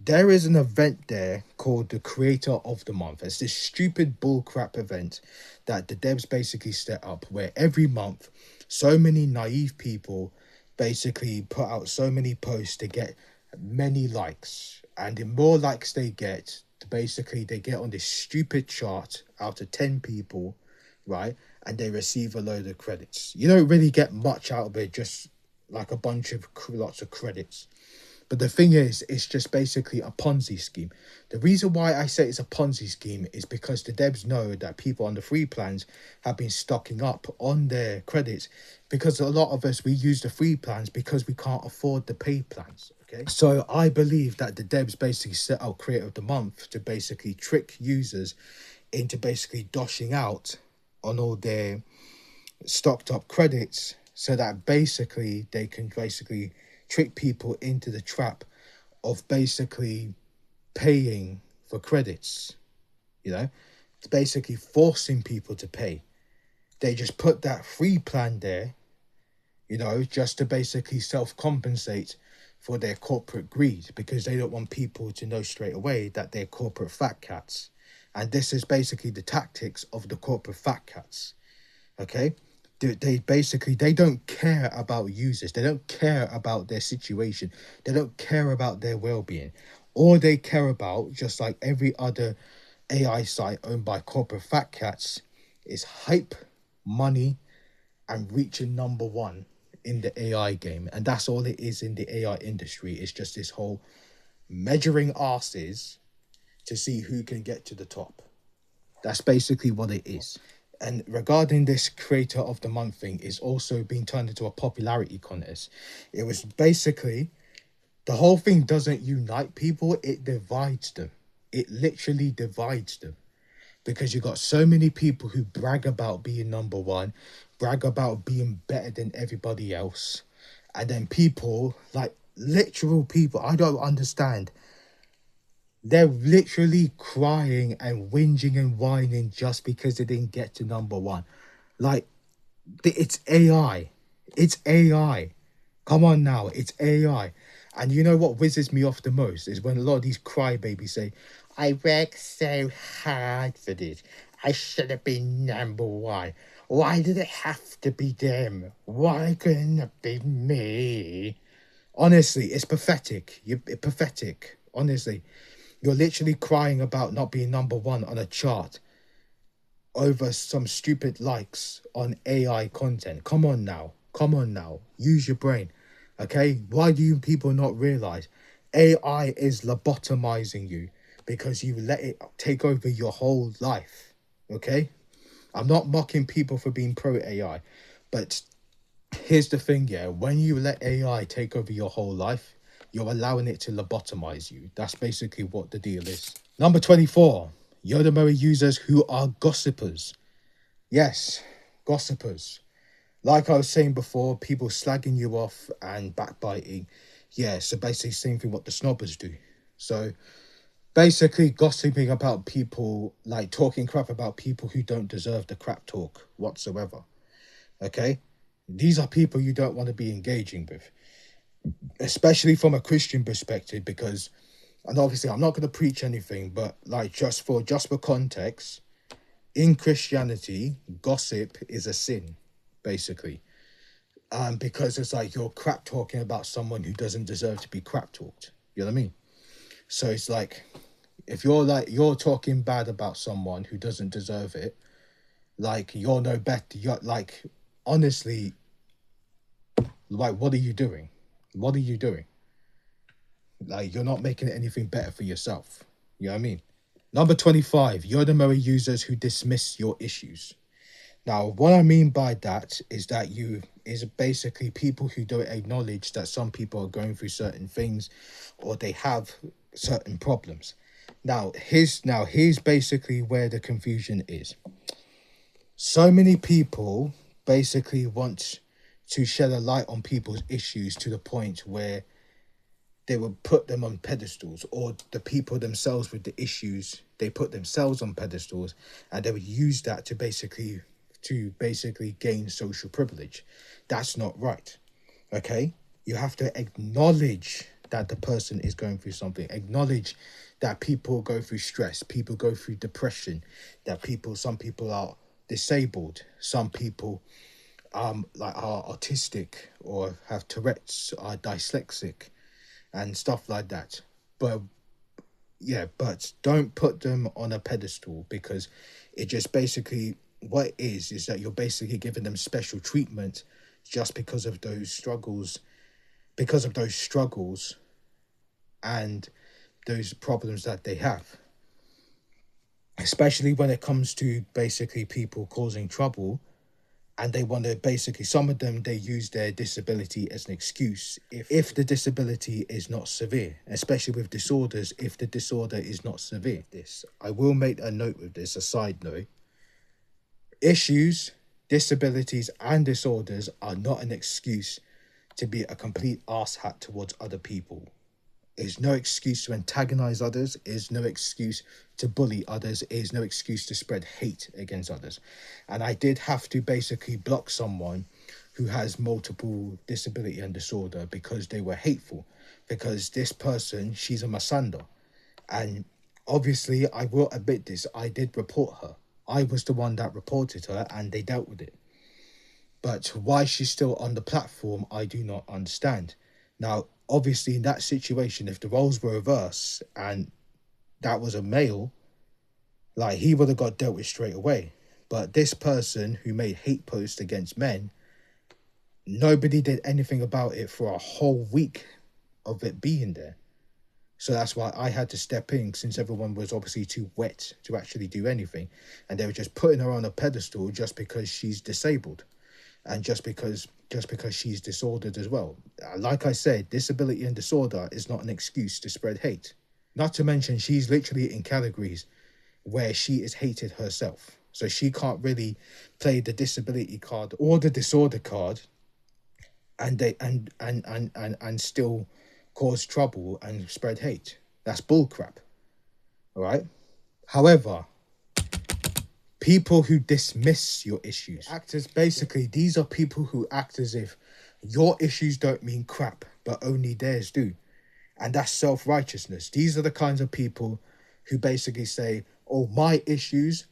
S1: There is an event there called the Creator of the Month. It's this stupid bullcrap event that the devs basically set up where every month so many naive people basically put out so many posts to get many likes. And the more likes they get, basically they get on this stupid chart out of 10 people, right? And they receive a load of credits. You don't really get much out of it, just like a bunch of lots of credits. But the thing is, it's just basically a Ponzi scheme. The reason why I say it's a Ponzi scheme is because the devs know that people on the free plans have been stocking up on their credits, because a lot of us, we use the free plans because we can't afford the paid plans. Okay, so I believe that the devs basically set out Creator of the Month to basically trick users into basically doshing out on all their stocked up credits, so that basically they can basically trick people into the trap of basically paying for credits, it's basically forcing people to pay. They just put that free plan there, just to basically self-compensate for their corporate greed, because they don't want people to know straight away that they're corporate fat cats. And this is basically the tactics of the corporate fat cats. Okay, they don't care about users. They don't care about their situation. They don't care about their well-being. All they care about, just like every other AI site owned by corporate fat cats, is hype, money, and reaching number one in the AI game. And that's all it is in the AI industry. It's just this whole measuring asses to see who can get to the top. That's basically what it is. And regarding this Creator of the Month thing, is also being turned into a popularity contest. It was basically, the whole thing doesn't unite people, it divides them. It literally divides them. Because you got so many people who brag about being number one, brag about being better than everybody else. And then people, like literal people, I don't understand. They're literally crying and whinging and whining just because they didn't get to number one. Like, it's AI. It's AI. Come on now, it's AI. And you know what whizzes me off the most is when a lot of these crybabies say, I worked so hard for this. I should have been number one. Why did it have to be them? Why couldn't it be me? Honestly, it's pathetic. It's pathetic. Honestly. You're literally crying about not being number one on a chart over some stupid likes on AI content. Come on now. Come on now. Use your brain. Okay? Why do you people not realize AI is lobotomizing you because you let it take over your whole life? Okay? I'm not mocking people for being pro AI, but here's the thing, yeah. When you let AI take over your whole life, you're allowing it to lobotomize you. That's basically what the deal is. Number 24, Yodayo users who are gossipers. Yes, gossipers. Like I was saying before, people slagging you off and backbiting. Yeah, so basically same thing what the snobbers do. So basically gossiping about people, like talking crap about people who don't deserve the crap talk whatsoever. Okay? These are people you don't want to be engaging with, especially from a Christian perspective, because, and obviously I'm not going to preach anything, but like just for context, in Christianity, gossip is a sin, basically. Because it's like you're crap talking about someone who doesn't deserve to be crap talked. You know what I mean? So it's like, if you're talking bad about someone who doesn't deserve it, like you're no better. You're like, honestly, like, what are you doing? What are you doing? Like, you're not making anything better for yourself. You know what I mean? Number 25, Yodayo users who dismiss your issues. Now, what I mean by that is that is basically people who don't acknowledge that some people are going through certain things or they have certain problems. Here's basically where the confusion is. So many people basically want to shed a light on people's issues to the point where they would put them on pedestals, or the people themselves with the issues, they put themselves on pedestals, and they would use that to basically gain social privilege. That's not right. Okay? You have to acknowledge that the person is going through something. Acknowledge that people go through stress, people go through depression, that some people are disabled, some people like are autistic or have Tourette's, are dyslexic and stuff like that. But but don't put them on a pedestal, because it just basically, what it is that you're basically giving them special treatment just because of those struggles, and those problems that they have. Especially when it comes to basically people causing trouble, and they want to basically, some of them, they use their disability as an excuse if the disability is not severe, especially with disorders, if the disorder is not severe. I will make a note with this, a side note. Issues, disabilities and disorders are not an excuse to be a complete arsehat towards other people. Is no excuse to antagonize others, is no excuse to bully others, is no excuse to spread hate against others. And I did have to basically block someone who has multiple disability and disorder because they were hateful. Because this person, she's a Masanda. And obviously, I will admit this, I did report her. I was the one that reported her and they dealt with it. But why she's still on the platform, I do not understand. Now, obviously, in that situation, if the roles were reversed and that was a male, like, he would have got dealt with straight away. But this person who made hate posts against men, nobody did anything about it for a whole week of it being there. So that's why I had to step in, since everyone was obviously too wet to actually do anything. And they were just putting her on a pedestal just because she's disabled. And just because she's disordered as well. Like I said, disability and disorder is not an excuse to spread hate. Not to mention, she's literally in categories where she is hated herself. So she can't really play the disability card or the disorder card and still cause trouble and spread hate. That's bullcrap. All right? However, people who dismiss your issues, actors, basically, these are people who act as if your issues don't mean crap, but only theirs do. And that's self-righteousness. These are the kinds of people who basically say, oh, my issues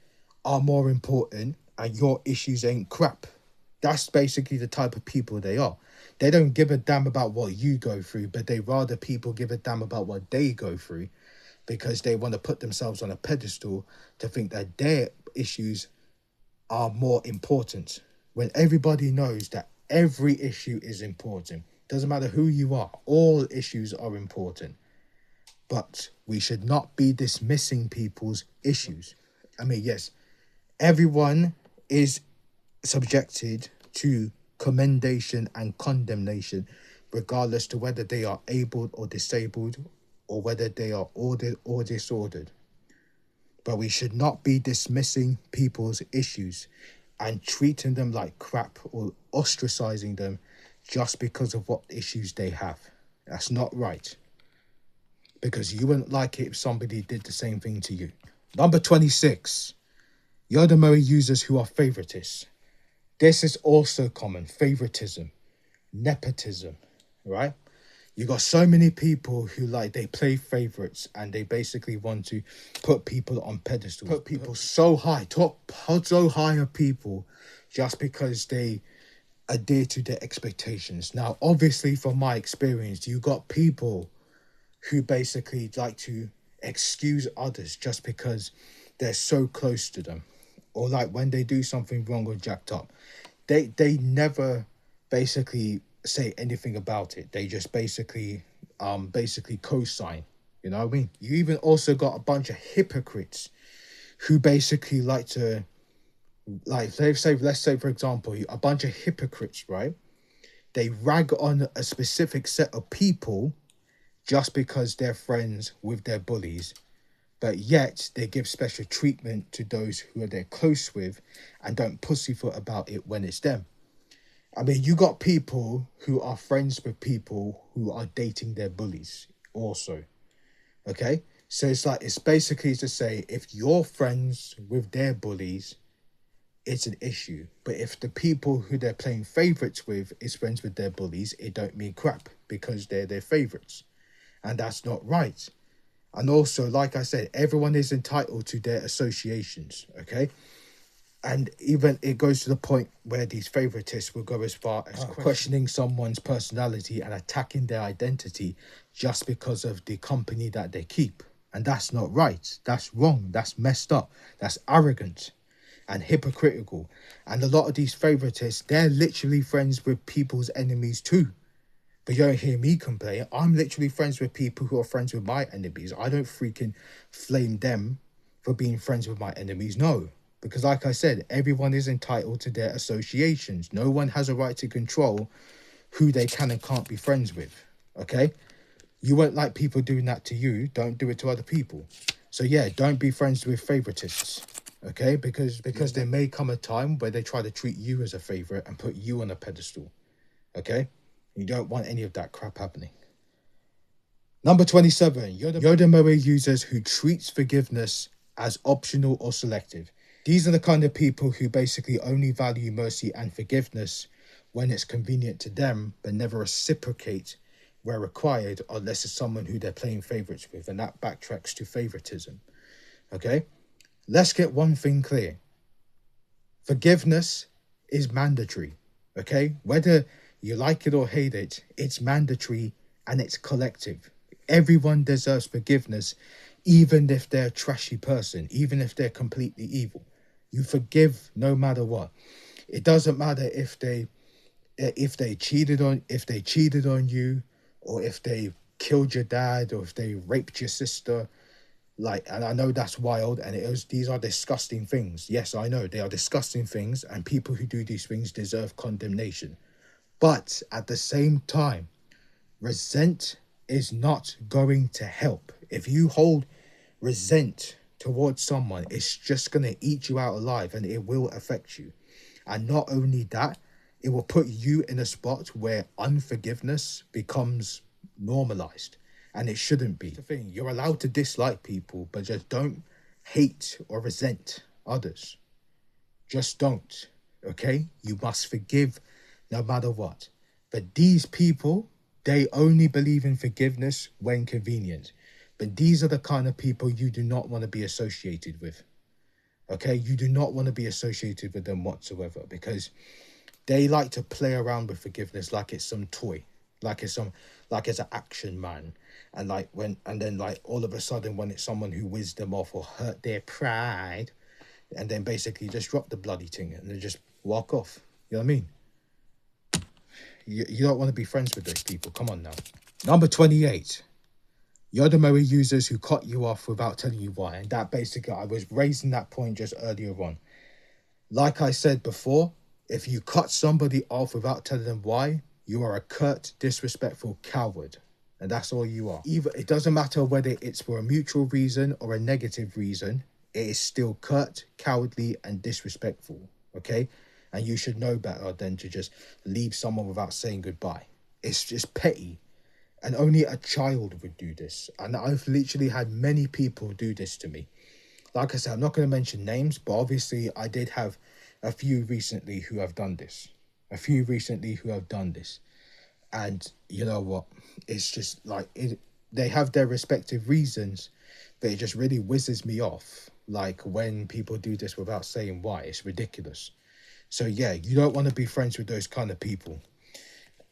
S1: are more important and your issues ain't crap. That's basically the type of people they are. They don't give a damn about what you go through, but they rather people give a damn about what they go through, because they want to put themselves on a pedestal to think that their issues are more important, when everybody knows that every issue is important. Doesn't matter who you are, all issues are important. But we should not be dismissing people's issues. I mean, yes, everyone is subjected to commendation and condemnation, regardless to whether they are able or disabled, or whether they are ordered or disordered. But we should not be dismissing people's issues and treating them like crap or ostracizing them just because of what issues they have. That's not right. Because you wouldn't like it if somebody did the same thing to you. Number 26. Yodayo users who are favoritists. This is also common. Favoritism. Nepotism. Right? You got so many people who, like, they play favorites and they basically want to put people on pedestals. Put people so high. Talk so high of people just because they adhere to their expectations. Now, obviously, from my experience, you got people who basically like to excuse others just because they're so close to them. Or like when they do something wrong or jacked up, they never basically say anything about it. They just basically basically co-sign. You know what I mean? You even also got a bunch of hypocrites who basically like to, like, let's say for example, a bunch of hypocrites, right? They rag on a specific set of people just because they're friends with their bullies, but yet they give special treatment to those who are they're close with and don't pussyfoot about it when it's them. I mean, you got people who are friends with people who are dating their bullies also, okay? So it's like, it's basically to say, if you're friends with their bullies, it's an issue. But if the people who they're playing favourites with is friends with their bullies, it don't mean crap because they're their favourites. And that's not right. And also, like I said, everyone is entitled to their associations, okay? And even it goes to the point where these favouritists will go as far as questioning someone's personality and attacking their identity just because of the company that they keep. And that's not right. That's wrong. That's messed up. That's arrogant and hypocritical. And a lot of these favouritists, they're literally friends with people's enemies too. But you don't hear me complain. I'm literally friends with people who are friends with my enemies. I don't freaking flame them for being friends with my enemies. No. Because like I said, everyone is entitled to their associations. No one has a right to control who they can and can't be friends with. Okay? You won't like people doing that to you. Don't do it to other people. So yeah, don't be friends with favouritists. Okay? Because there may come a time where they try to treat you as a favourite and put you on a pedestal. Okay? You don't want any of that crap happening. Number 27. Yodayo users who treats forgiveness as optional or selective. These are the kind of people who basically only value mercy and forgiveness when it's convenient to them, but never reciprocate where required unless it's someone who they're playing favourites with, and that backtracks to favouritism. Okay? Let's get one thing clear. Forgiveness is mandatory. Okay? Whether you like it or hate it, it's mandatory and it's collective. Everyone deserves forgiveness, even if they're a trashy person, even if they're completely evil. You forgive no matter what. It doesn't matter if they cheated on you, or if they killed your dad, or if they raped your sister. Like, and I know that's wild, and these are disgusting things. Yes, I know they are disgusting things, and people who do these things deserve condemnation. But at the same time, resent is not going to help. If you hold resent towards someone, it's just going to eat you out alive, and it will affect you. And not only that, it will put you in a spot where unforgiveness becomes normalized, and it shouldn't be. The thing, you're allowed to dislike people, but just don't hate or resent others. Just don't. Okay? You must forgive no matter what. But these people, they only believe in forgiveness when convenient. But these are the kind of people you do not want to be associated with. Okay? You do not want to be associated with them whatsoever, because they like to play around with forgiveness like it's some toy, like it's an action man. And then all of a sudden, when it's someone who whizzed them off or hurt their pride, and then basically just drop the bloody thing and then just walk off. You know what I mean? You don't want to be friends with those people. Come on now. Number 28. Yodayo users who cut you off without telling you why. And that basically, I was raising that point just earlier on. Like I said before, if you cut somebody off without telling them why, you are a curt, disrespectful coward. And that's all you are. It doesn't matter whether it's for a mutual reason or a negative reason. It is still curt, cowardly, and disrespectful. Okay? And you should know better than to just leave someone without saying goodbye. It's just petty. And only a child would do this. And I've literally had many people do this to me. Like I said, I'm not going to mention names, but obviously I did have a few recently who have done this. And you know what? It's just like, they have their respective reasons, but it just really whizzes me off. Like when people do this without saying why. It's ridiculous. So yeah, you don't want to be friends with those kind of people.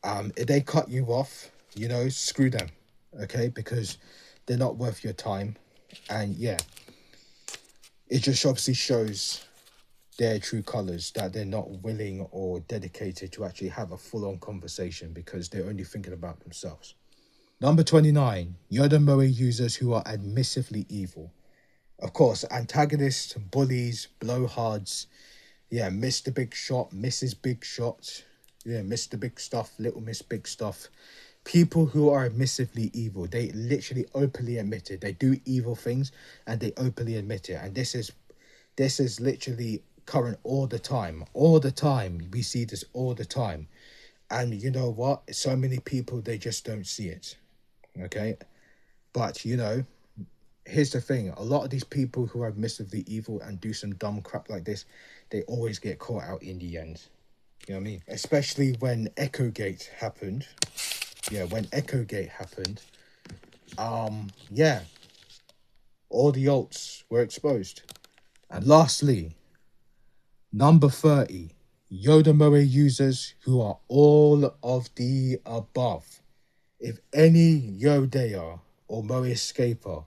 S1: If they cut you off, screw them, okay? Because they're not worth your time. And yeah, it just obviously shows their true colours, that they're not willing or dedicated to actually have a full-on conversation because they're only thinking about themselves. Number 29, Yodayo users who are admissively evil. Of course, antagonists, bullies, blowhards, yeah, Mr. Big Shot, Mrs. Big Shot, yeah, Mr. Big Stuff, Little Miss Big Stuff. People who are admissively evil, they literally openly admit it. They do evil things and they openly admit it. And this is literally current all the time. All the time. We see this all the time. And you know what? So many people, they just don't see it. Okay? But, you know, here's the thing. A lot of these people who are admissively evil and do some dumb crap like this, they always get caught out in the end. You know what I mean? Especially when Echoegate happened. Yeah, when Echoegate happened. Yeah. All the alts were exposed. And lastly, number 30, Yodayo users who are all of the above. If any Yodayo or Moescaper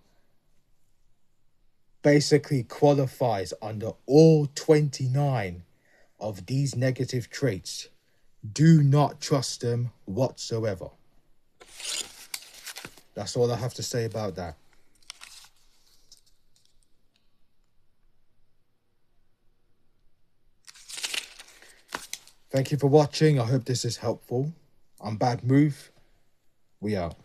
S1: basically qualifies under all 29 of these negative traits, do not trust them whatsoever. That's all I have to say about that. Thank you for watching. I hope this is helpful. I'm Bad Move. We out.